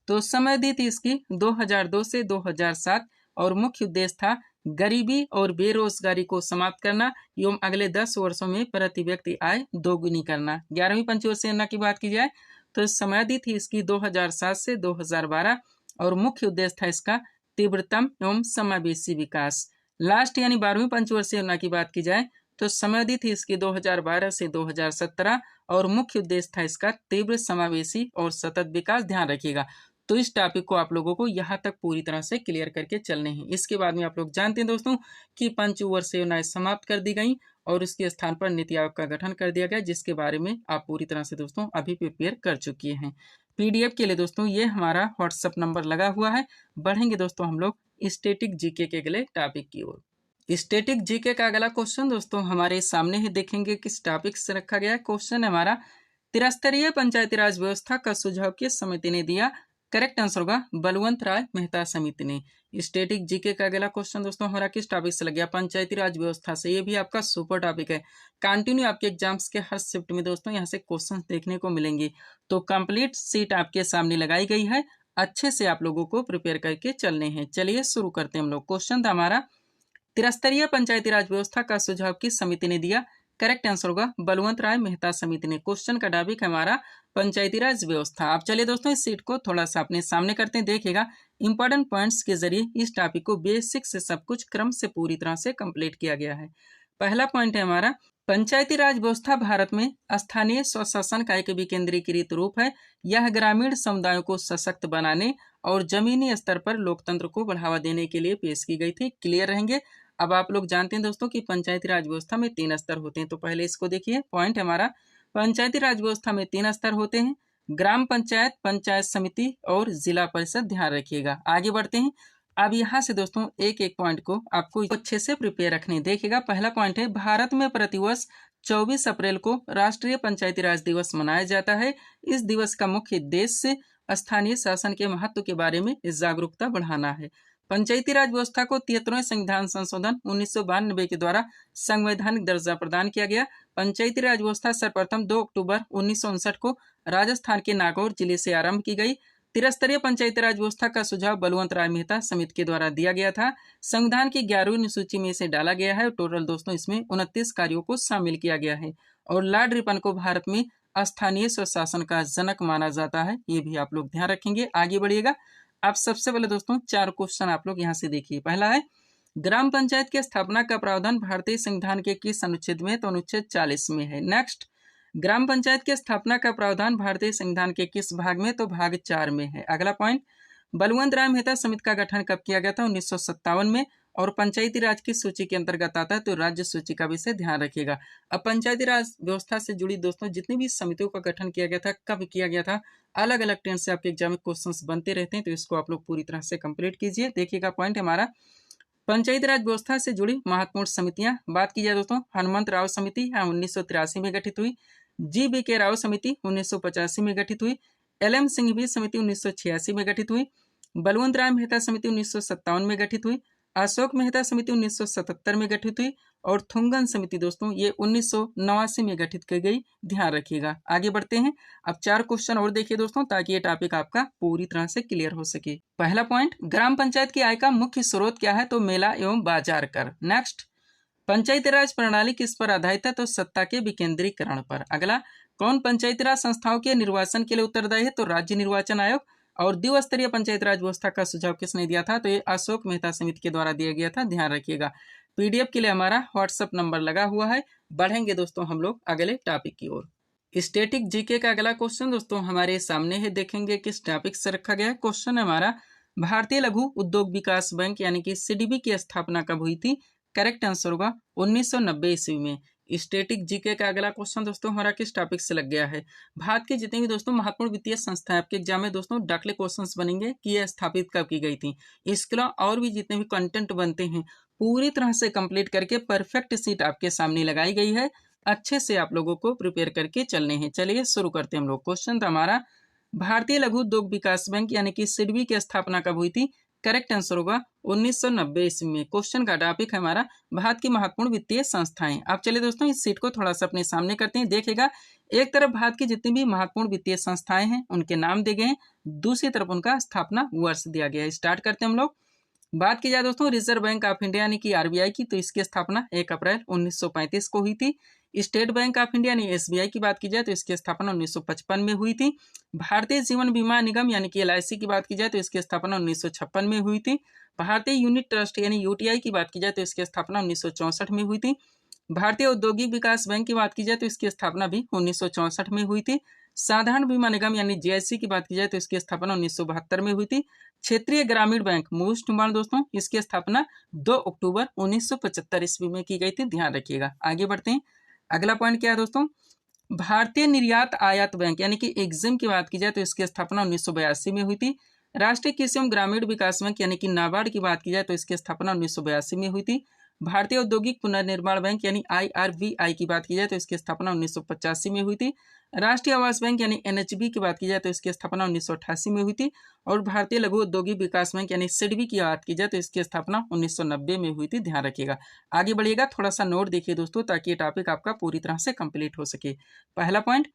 तो समय अवधि थी इसकी 2002 से 2007 और मुख्य उद्देश्य था गरीबी और बेरोजगारी को समाप्त करना एवं अगले 10 वर्षों में प्रति व्यक्ति आय दोगुनी करना। 11वीं पंचवर्षीय योजना की बात की जाए तो समयावधि थी इसकी 2007 से 2012 और मुख्य उद्देश्य था इसका तीव्रतम एवं समावेशी विकास। लास्ट यानी 12वीं पंचवर्षीय योजना की बात की जाए तो समयावधि थी इसकी 2012 से 2017 और मुख्य उद्देश्य था इसका तीव्र समावेशी और सतत विकास। ध्यान रखिएगा। तो इस टॉपिक को आप लोगों को यहाँ तक पूरी तरह से क्लियर करके चलने हैं। इसके बाद में आप लोग जानते हैं दोस्तों कि पंचवर्षीय योजनाएं समाप्त कर दी गई और उसके स्थान पर नीति आयोग का गठन कर दिया गया, जिसके बारे में आप पूरी तरह से दोस्तों अभी प्रिपेयर कर चुके हैं। पीडीएफ के लिए दोस्तों ये हमारा व्हाट्सएप नंबर लगा हुआ है। बढ़ेंगे दोस्तों हम लोग स्टैटिक जीके के अगले टॉपिक की ओर। स्टैटिक जीके का अगला क्वेश्चन दोस्तों हमारे सामने ही देखेंगे किस टॉपिक से रखा गया है। क्वेश्चन है हमारा, त्रिस्तरीय पंचायती राज व्यवस्था का सुझाव किस समिति ने दिया? करेक्ट आंसर होगा बलवंत राय मेहता समिति ने। स्टैटिक जीके का अगला क्वेश्चन दोस्तों हमारा किस टॉपिक से लग गया? पंचायती राज व्यवस्था से। ये भी आपका सुपर टॉपिक है। कंटिन्यू आपके एग्जाम्स के हर शिफ्ट में दोस्तों यहाँ से क्वेश्चन देखने को मिलेंगे। तो कंप्लीट सीट आपके सामने लगाई गई है, अच्छे से आप लोगों को प्रिपेयर करके चलने हैं। चलिए शुरू करते हैं हम लोग। क्वेश्चन था हमारा, त्रिस्तरीय पंचायती राज व्यवस्था का सुझाव किस समिति ने दिया? करेक्ट आंसर होगा बलवंत राय मेहता समिति ने। क्वेश्चन का टॉपिक है हमारा पंचायती राज व्यवस्था। अब चलिए दोस्तों इस सीट को थोड़ा सा अपने सामने करते हैं। देखिएगा इंपॉर्टेंट पॉइंट्स के जरिए इस टॉपिक को बेसिक से सब कुछ क्रम से पूरी तरह से कंप्लीट किया गया है। पहला पॉइंट है हमारा, पंचायती राज व्यवस्था भारत में स्थानीय स्वशासन का एक विकेंद्रीकृत रूप है। यह ग्रामीण समुदायों को सशक्त बनाने और जमीनी स्तर पर लोकतंत्र को बढ़ावा देने के लिए पेश की गई थी। क्लियर रहेंगे। अब आप लोग जानते हैं दोस्तों कि पंचायती राज व्यवस्था में 3 स्तर होते हैं। तो पहले इसको देखिए। पॉइंट हमारा, पंचायती राज व्यवस्था में 3 स्तर होते हैं, ग्राम पंचायत, पंचायत समिति और जिला परिषद। ध्यान रखिएगा। आगे बढ़ते हैं। अब यहाँ से दोस्तों एक एक पॉइंट को आपको अच्छे से प्रिपेयर रखने। देखिएगा पहला पॉइंट है, भारत में प्रतिवर्ष 24 अप्रैल को राष्ट्रीय पंचायती राज दिवस मनाया जाता है। इस दिवस का मुख्य उद्देश्य स्थानीय शासन के महत्व के बारे में जागरूकता बढ़ाना है। पंचायती राज व्यवस्था को 73वें संविधान संशोधन 1992 के द्वारा संवैधानिक दर्जा प्रदान किया गया। पंचायती राज व्यवस्था सर्वप्रथम 2 अक्टूबर 1959 को राजस्थान के नागौर जिले से आरंभ की गई। त्रिस्तरीय पंचायती राज व्यवस्था का सुझाव बलवंत राय मेहता समिति के द्वारा दिया गया था। संविधान की 11वीं अनुसूची में इसे डाला गया है। टोटल दोस्तों इसमें 29 कार्यों को शामिल किया गया है और लॉर्ड रिपन को भारत में स्थानीय स्वशासन का जनक माना जाता है। ये भी आप लोग ध्यान रखेंगे। आगे बढ़िएगा। आप सबसे पहले दोस्तों 4 क्वेश्चन आप लोग यहाँ से देखिए। पहला है, ग्राम पंचायत की स्थापना का प्रावधान भारतीय संविधान के किस अनुच्छेद में? तो अनुच्छेद 40 में है। नेक्स्ट, ग्राम पंचायत की स्थापना का प्रावधान भारतीय संविधान के किस भाग में? तो भाग 4 में है। अगला पॉइंट, बलवंत राय मेहता समिति का गठन कब किया गया था? 1957 में और पंचायती राज की सूची के अंतर्गत आता है तो राज्य सूची का विषय ध्यान रखिएगा। अब पंचायती राज व्यवस्था से जुड़ी दोस्तों जितनी भी समितियों का गठन किया गया था, कब किया गया था, अलग अलग ट्रेंड से आपके एग्जाम में क्वेश्चंस बनते रहते हैं, तो इसको आप लोग पूरी तरह से कंप्लीट कीजिए। देखिएगा पॉइंट हमारा, पंचायती राज व्यवस्था से जुड़ी महत्वपूर्ण समितियां। बात की जाए दोस्तों, हनुमंत राव समिति 1983 में गठित हुई, जी.बी.के. राव समिति 1985 में गठित हुई, एल.एम. सिंघवी समिति 1986 में गठित हुई, बलवंत राय मेहता समिति 1957 में गठित हुई, अशोक मेहता समिति 1977 में गठित हुई और थुंगन समिति दोस्तों ये 1989 में गठित की गई। ध्यान रखिएगा। आगे बढ़ते हैं। अब 4 क्वेश्चन और देखिए दोस्तों ताकि ये टॉपिक आपका पूरी तरह से क्लियर हो सके। पहला पॉइंट, ग्राम पंचायत की आय का मुख्य स्रोत क्या है? तो मेला एवं बाजार कर। नेक्स्ट, पंचायती राज प्रणाली किस पर आधारित है? तो सत्ता के विकेंद्रीकरण पर। अगला, कौन पंचायती राज संस्थाओं के निर्वाचन के लिए उत्तरदायी है? तो राज्य निर्वाचन आयोग। और द्विस्तरीय पंचायत राज व्यवस्था का सुझाव किसने दिया था? तो ये अशोक मेहता समिति के द्वारा दिया गया था। ध्यान रखिएगा। पीडीएफ के लिए हमारा व्हाट्सएप नंबर लगा हुआ है। बढ़ेंगे दोस्तों हम लोग अगले टॉपिक की ओर। स्टैटिक जीके का अगला क्वेश्चन दोस्तों हमारे सामने है। देखेंगे किस टॉपिक से रखा गया है। क्वेश्चन है हमारा, भारतीय लघु उद्योग विकास बैंक यानी कि सीडीबी की स्थापना कब हुई थी? करेक्ट आंसर होगा 1990 ईस्वी में। स्टैटिक जीके का अगला क्वेश्चन दोस्तों हमारा किस टॉपिक से लग गया है? भारत के जितने भी दोस्तों महत्वपूर्ण वित्तीय संस्थाएं आपके एग्जाम में दोस्तों डाकले क्वेश्चंस बनेंगे कि यह स्थापित कब की गई थी। इसके अलावा और भी जितने भी कंटेंट बनते हैं पूरी तरह से कंप्लीट करके परफेक्ट सीट आपके सामने लगाई गई है। अच्छे से आप लोगों को प्रिपेयर करके चलने हैं। चलिए शुरू करते हैं हम लोग। क्वेश्चन था हमारा, भारतीय लघु उद्योग विकास बैंक यानी कि सिडबी की स्थापना कब हुई थी? करेक्ट आंसर होगा 1990 ईस्वी में। क्वेश्चन का टॉपिक है हमारा भारत की महत्वपूर्ण वित्तीय संस्थाएं। आप चलिए दोस्तों इस सीट को थोड़ा सा अपने सामने करते हैं। देखिएगा एक तरफ भारत की जितनी भी महत्वपूर्ण वित्तीय संस्थाएं हैं उनके नाम दिए गए हैं, दूसरी तरफ उनका स्थापना वर्ष दिया गया है। स्टार्ट करते हैं हम लोग। बात की जाए दोस्तों रिजर्व बैंक ऑफ इंडिया यानी कि आरबीआई की, तो इसकी स्थापना 1 अप्रैल 1935 को हुई थी। स्टेट बैंक ऑफ इंडिया यानी एसबीआई की बात की जाए तो इसकी स्थापना 1955 में हुई थी। भारतीय जीवन बीमा निगम यानी कि एलआईसी की बात की जाए तो इसकी स्थापना 1956 में हुई थी। भारतीय यूनिट ट्रस्ट यानी यूटीआई की बात की जाए तो इसकी स्थापना 1964 में हुई थी। भारतीय औद्योगिक विकास बैंक की बात की जाए तो इसकी स्थापना भी 1964 में हुई थी। साधारण बीमा निगम यानी जीआईसी की बात की जाए तो इसकी स्थापना 1972 में हुई थी। क्षेत्रीय ग्रामीण बैंक मोस्ट इम्पॉर्टेंट दोस्तों, इसकी स्थापना 2 अक्टूबर 1975 ईस्वी में की गई थी, ध्यान रखिएगा। आगे बढ़ते हैं। अगला पॉइंट क्या है दोस्तों, भारतीय निर्यात आयात बैंक यानी कि एग्जिम की बात की जाए तो इसकी स्थापना 1982 में हुई थी। राष्ट्रीय कृषि एवं ग्रामीण विकास बैंक यानी कि नाबार्ड की बात की जाए तो इसकी स्थापना 1982 में हुई थी। भारतीय औद्योगिक पुनर्निर्माण बैंक यानी आईआरबीआई की बात की जाए तो इसकी स्थापना 1985 में हुई थी। राष्ट्रीय आवास बैंक यानी एनएचबी की बात की जाए तो इसकी स्थापना 1988 में हुई थी। और भारतीय लघु औद्योगिक विकास बैंक यानी सिडबी की बात की जाए तो इसकी स्थापना 1990 में हुई थी, ध्यान रखिएगा। आगे बढ़िएगा, थोड़ा सा नोट देखिए दोस्तों ताकि ये टॉपिक आपका पूरी तरह से कंप्लीट हो सके। पहला पॉइंट,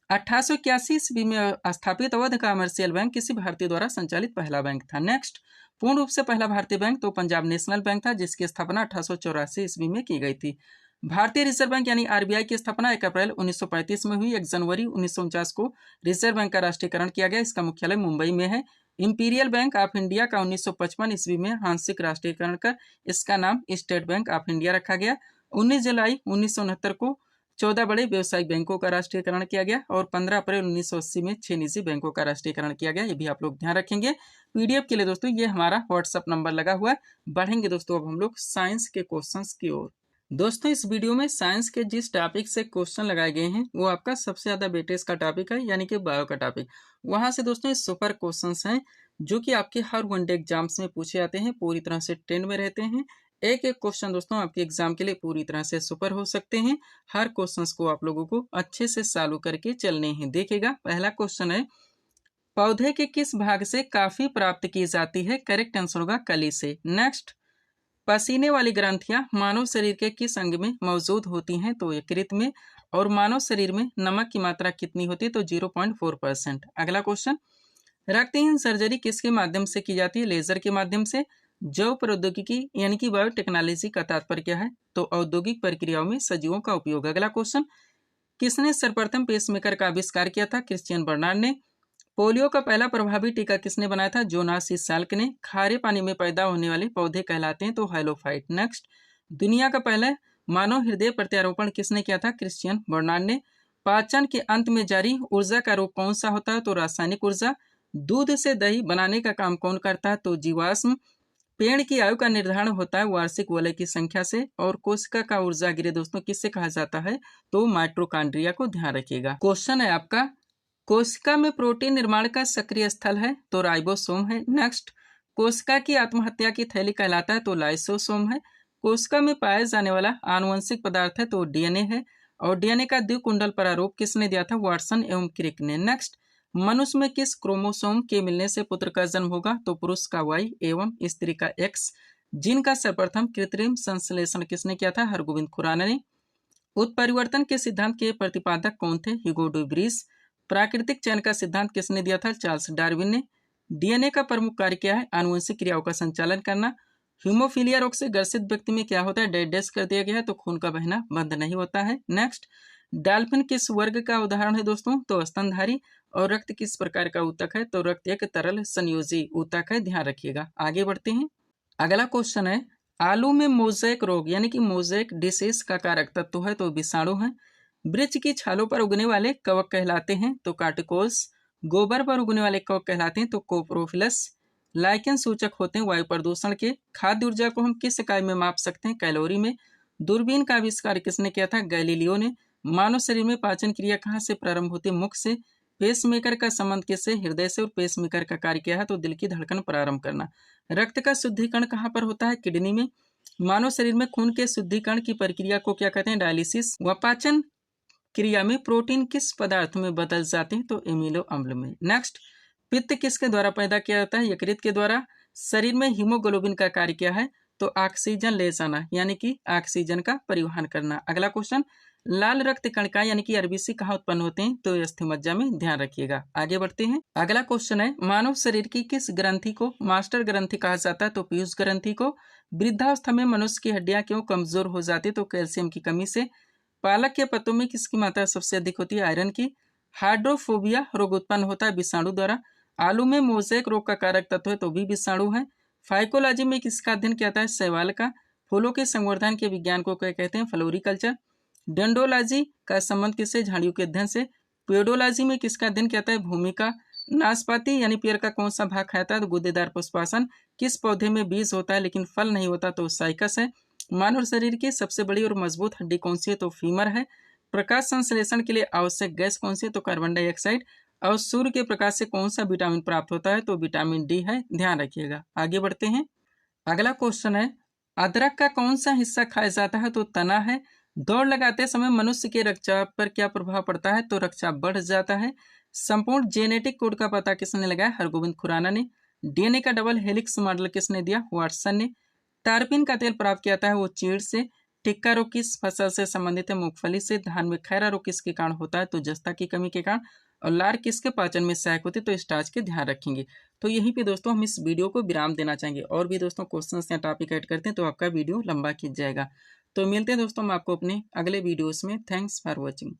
1881 ईस्वी में स्थापित अवध कमर्शियल बैंक किसी भारतीय द्वारा संचालित पहला बैंक था। नेक्स्ट, पूर्ण रूप से पहला भारतीय बैंक तो पंजाब नेशनल बैंक था जिसकी स्थापना 1884 ईस्वी में की गई थी। भारतीय रिजर्व बैंक यानी आरबीआई की स्थापना 1 अप्रैल 1935 में हुई। 1 जनवरी 1949 को रिजर्व बैंक का राष्ट्रीयकरण किया गया। इसका मुख्यालय मुंबई में है। इंपीरियल बैंक ऑफ इंडिया का 1955 ईस्वी में आंशिक राष्ट्रीयकरण कर इसका नाम स्टेट बैंक ऑफ इंडिया रखा गया। 19 जुलाई 1969 को 14 बड़े व्यवसायिक बैंकों का राष्ट्रीयकरण किया गया और 15 अप्रैल 1980 में 6 निजी बैंकों का राष्ट्रीयकरण किया गया। ये भी आप लोग ध्यान रखेंगे। पीडीएफ के लिए दोस्तों ये हमारा व्हाट्सएप नंबर लगा हुआ है। बढ़ेंगे दोस्तों अब हम लोग साइंस के क्वेश्चंस की ओर। दोस्तों इस वीडियो में साइंस के जिस टॉपिक से क्वेश्चन लगाए गए हैं वो आपका सबसे ज्यादा वेटेज का टॉपिक है यानी कि बायो का टॉपिक। वहां से दोस्तों ये सुपर क्वेश्चंस हैं जो कि आपके हर वनडे एग्जाम्स में पूछे जाते हैं, पूरी तरह से ट्रेंड में रहते हैं। एक एक क्वेश्चन दोस्तों आपके एग्जाम के लिए पूरी तरह से सुपर हो सकते हैं। हर क्वेश्चंस को आप लोगों को अच्छे से सॉल्व करके चलने हैं। देखिएगा, पहला क्वेश्चन है, पौधे के किस भाग से काफी प्राप्त की जाती है? करेक्ट आंसर होगा कली से। नेक्स्ट, पसीने वाली ग्रंथियां मानव शरीर के किस अंग में मौजूद होती हैं? तो यकृत में। और मानव शरीर में नमक की मात्रा कितनी होती है? तो 0.4%। अगला क्वेश्चन, रक्तहीन सर्जरी किसके माध्यम से की जाती है? लेजर के माध्यम से। जैव प्रौद्योगिकी यानी कि बायोटेक्नोलॉजी का तात्पर्य क्या है? तो औद्योगिक प्रक्रियाओं में सजीवों का उपयोग। अगला क्वेश्चन, किसने सर्वप्रथम पेसमेकर का आविष्कार किया था? क्रिश्चियन बर्नार्ड ने। पोलियो का पहला प्रभावी टीका किसने बनाया था? जोनास साल्क ने। खारे पानी में पैदा होने वाले पौधे कहलाते हैं तो हाइलोफाइट। नेक्स्ट, दुनिया का पहला मानव हृदय प्रत्यारोपण किसने किया था? क्रिश्चियन बर्नार्ड ने। पाचन के अंत में जारी ऊर्जा का रूप कौन सा होता है? तो रासायनिक ऊर्जा। दूध से दही बनाने का काम कौन करता है? तो जीवाश्म। पेड़ की आयु का निर्धारण होता है वार्षिक वलय की संख्या से। और कोशिका का ऊर्जा गृह दोस्तों किससे कहा जाता है? तो माइटोकॉन्ड्रिया को, ध्यान रखिएगा। क्वेश्चन है आपका, कोशिका में प्रोटीन निर्माण का सक्रिय स्थल है? तो राइबोसोम है। नेक्स्ट, कोशिका की आत्महत्या की थैली कहलाता है? तो लाइसोसोम है। कोशिका में पाया जाने वाला आनुवंशिक पदार्थ है? तो डीएनए है। और डीएनए का द्विकुंडल प्रारूप किसने दिया था? वाटसन एवं क्रिक ने। नेक्स्ट, मनुष्य में किस क्रोमोसोम के मिलने से पुत्र का जन्म होगा? तो पुरुष का वाई एवं स्त्री का एक्स। जिनका सर्वप्रथम कृत्रिम संश्लेषण किसने किया था? हरगोविंद खुराना ने। उत्परिवर्तन के सिद्धांत के प्रतिपादक कौन थे? ह्यूगो डू ब्रीस। प्राकृतिक चयन का सिद्धांत किसने दिया था? चार्ल्स डार्विन ने। डीएनए का प्रमुख कार्य क्या है? आनुवंशिक क्रियाओं का संचालन करना। हीमोफीलिया रोग से ग्रसित व्यक्ति में क्या होता है? डेड डेस्क कर दिया गया है तो खून का बहना बंद नहीं होता है। नेक्स्ट, डॉल्फिन किस वर्ग का उदाहरण है दोस्तों? तो स्तनधारी। और रक्त किस प्रकार का ऊतक है? तो रक्त एक तरल संयोजी ऊतक है, ध्यान रखिएगा। आगे बढ़ते हैं। अगला क्वेश्चन है, आलू में मोज़ेक रोग यानी कि मोज़ेक डिसीज का कारक तत्व है? तो विषाणु है। वृक्ष की छालों पर उगने वाले कवक कहलाते हैं? तो कार्टिकोस। गोबर पर उगने वाले कवक कहलाते हैं? तो कोप्रोफिलस। लाइकेन सूचक होते हैं वायु प्रदूषण के। खाद्य ऊर्जा को हम किस इकाई में माप सकते हैं? कैलोरी में। दूरबीन का आविष्कार किसने किया था? गैलीलियो ने। मानव शरीर में पाचन क्रिया कहाँ से प्रारंभ होती है? मुख से। पेसमेकर का संबंध किससे? हृदय से। और पेसमेकर का कार्य क्या है? तो दिल की धड़कन प्रारंभ करना। रक्त का शुद्धिकरण कहाँ पर होता है? किडनी में। मानव शरीर में खून के शुद्धिकरण की प्रक्रिया को क्या कहते हैं? डायलिसिस। व पाचन क्रिया में प्रोटीन किस पदार्थ में बदल जाते हैं? तो एमिनो अम्ल में। नेक्स्ट, पित्त किसके द्वारा पैदा किया जाता है? यकृत के द्वारा। शरीर में हीमोग्लोबिन का कार्य क्या है? तो ऑक्सीजन ले जाना यानी कि ऑक्सीजन का परिवहन करना। अगला क्वेश्चन, लाल रक्त कणिका यानी कि आरबीसी कहाँ उत्पन्न होते हैं, तो अस्थिमज्जा में, ध्यान रखिएगा। आगे बढ़ते हैं। अगला क्वेश्चन है, मानव शरीर की किस ग्रंथि को मास्टर ग्रंथि कहा जाता है, तो पीयूष ग्रंथि को। वृद्धावस्था में मनुष्य की हड्डियां क्यों कमजोर हो जाती है, तो कैल्शियम की कमी से। पालक के पत्तों में किसकी मात्रा सबसे अधिक होती है, आयरन की। हाइड्रोफोबिया रोग उत्पन्न होता है विषाणु द्वारा। आलू में मोज़ेक रोग का कारक तत्व है, तो भी विषाणु है। फाइकोलॉजी में किसका अध्ययन किया जाता है, शैवाल का। फूलों के संवर्धन के विज्ञान को क्या कहते हैं, फ्लोरिकल्चर। डेंडोलॉजी का संबंध किससे, झाड़ियों के अध्ययन से। पेडोलॉजी में किसका अध्ययन किया जाता है, भूमि का। नाशपाती यानी पेड़ का कौन सा भाग खाता है, तो गुदेदार पुष्पासन। किस पौधे में बीज होता है लेकिन फल नहीं होता, तो साइकस है। मानव शरीर की सबसे बड़ी और मजबूत हड्डी कौन सी है, तो फीमर है। प्रकाश संश्लेषण के लिए आवश्यक गैस कौन सी है, तो कार्बन डाइऑक्साइड। और सूर्य के प्रकाश से कौन सा विटामिन प्राप्त होता है, तो विटामिन डी है, ध्यान रखिएगा। आगे बढ़ते हैं। अगला क्वेश्चन है, अदरक का कौन सा हिस्सा खाया जाता है, तो तना है। दौड़ लगाते समय मनुष्य के रक्तचाप पर क्या प्रभाव पड़ता है, तो रक्तचाप बढ़ जाता है। संपूर्ण जेनेटिक कोड का पता किसने लगाया, हरगोविंद खुराना ने। डीएनए का डबल हेलिक्स मॉडल किसने दिया, वाटसन ने। टारपीन का तेल प्राप्त किया जाता है, वो चीड़ से। टिक्का रोग किस फसल से संबंधित है, मूंगफली से। धान में खैरा रोग किसके कारण होता है, तो जस्ता की कमी के कारण। और लार किसके पाचन में सहायक होती है, तो स्टार्च के, ध्यान रखेंगे। तो यहीं पे दोस्तों हम इस वीडियो को विराम देना चाहेंगे। और भी दोस्तों क्वेश्चंस या टॉपिक ऐड करते हैं तो आपका वीडियो लंबा खींच जाएगा। तो मिलते हैं दोस्तों हम आपको अपने अगले वीडियोस में। Thanks for watching.